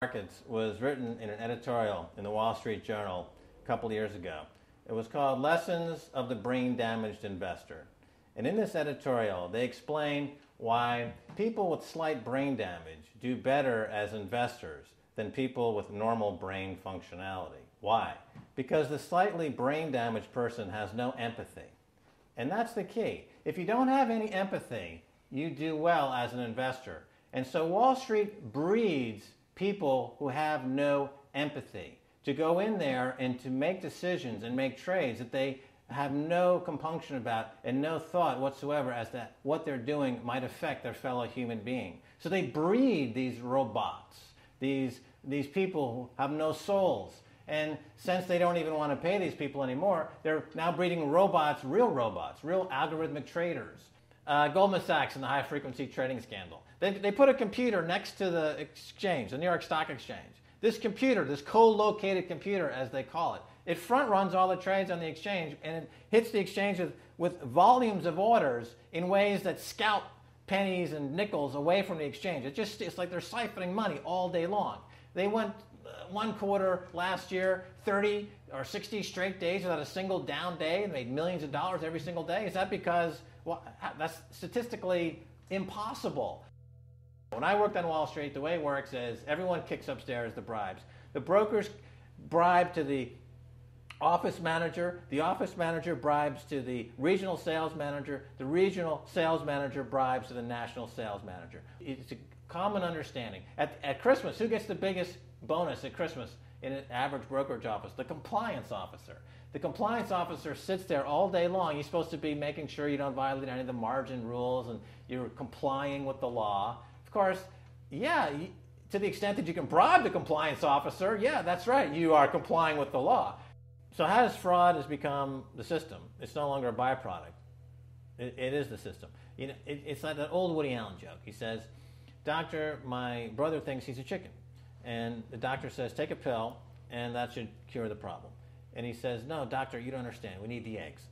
Markets was written in an editorial in the Wall Street Journal a couple of years ago. It was called Lessons of the Brain Damaged Investor. And in this editorial, they explain why people with slight brain damage do better as investors than people with normal brain functionality. Why? Because the slightly brain damaged person has no empathy. And that's the key. If you don't have any empathy, you do well as an investor. And so Wall Street breeds people who have no empathy to go in there and to make decisions and make trades that they have no compunction about and no thought whatsoever as to what they're doing might affect their fellow human being. So they breed these robots, these people who have no souls. And since they don't even want to pay these people anymore, they're now breeding robots, real algorithmic traders. Goldman Sachs and the high-frequency trading scandal. They put a computer next to the exchange, the New York Stock Exchange. This computer, this co-located computer, as they call it, it front-runs all the trades on the exchange, and it hits the exchange with volumes of orders in ways that scout pennies and nickels away from the exchange. It's like they're siphoning money all day long. They went one quarter last year, 30 or 60 straight days without a single down day and made millions of dollars every single day. Is that because, well, that's statistically impossible. When I worked on Wall Street, the way it works is everyone kicks upstairs the bribes. The brokers bribe to the office manager bribes to the regional sales manager bribes to the national sales manager. It's a common understanding. At Christmas, who gets the biggest bonus at Christmas in an average brokerage office? The compliance officer. The compliance officer sits there all day long. He's supposed to be making sure you don't violate any of the margin rules and you're complying with the law. Of course, yeah, to the extent that you can bribe the compliance officer, yeah, that's right, you are complying with the law. So how does fraud has become the system? It's no longer a byproduct. It is the system. You know, it's like that old Woody Allen joke. He says, "Doctor, my brother thinks he's a chicken." And the doctor says, "Take a pill, and that should cure the problem." And he says, "No, doctor, you don't understand. We need the eggs."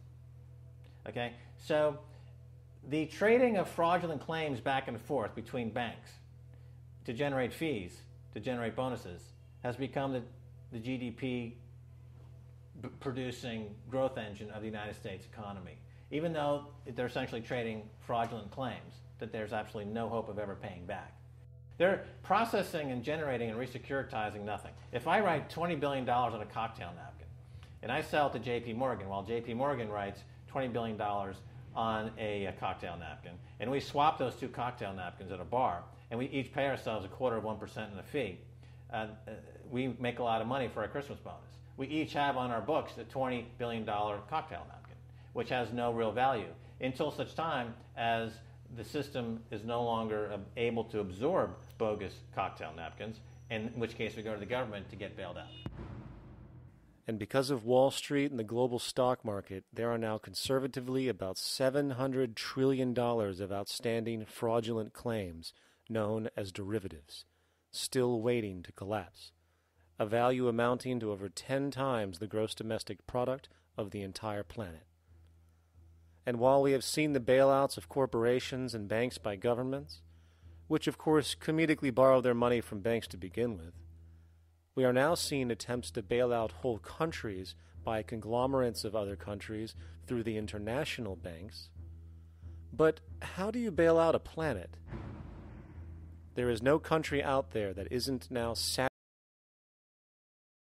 Okay? So the trading of fraudulent claims back and forth between banks to generate fees, to generate bonuses, has become the GDP producing growth engine of the United States economy. Even though they're essentially trading fraudulent claims that there's absolutely no hope of ever paying back. They're processing and generating and resecuritizing nothing. If I write $20 billion on a cocktail napkin and I sell it to JP Morgan, while JP Morgan writes $20 billion on a cocktail napkin, and we swap those two cocktail napkins at a bar, and we each pay ourselves 1/4% in a fee, we make a lot of money for our Christmas bonus. We each have on our books a $20 billion cocktail napkin, which has no real value until such time as the system is no longer able to absorb bogus cocktail napkins, in which case we go to the government to get bailed out. And because of Wall Street and the global stock market, there are now conservatively about $700 trillion of outstanding fraudulent claims known as derivatives, still waiting to collapse, a value amounting to over 10 times the gross domestic product of the entire planet. And while we have seen the bailouts of corporations and banks by governments, which of course comedically borrow their money from banks to begin with, we are now seeing attempts to bail out whole countries by conglomerates of other countries through the international banks. But how do you bail out a planet? There is no country out there that isn't now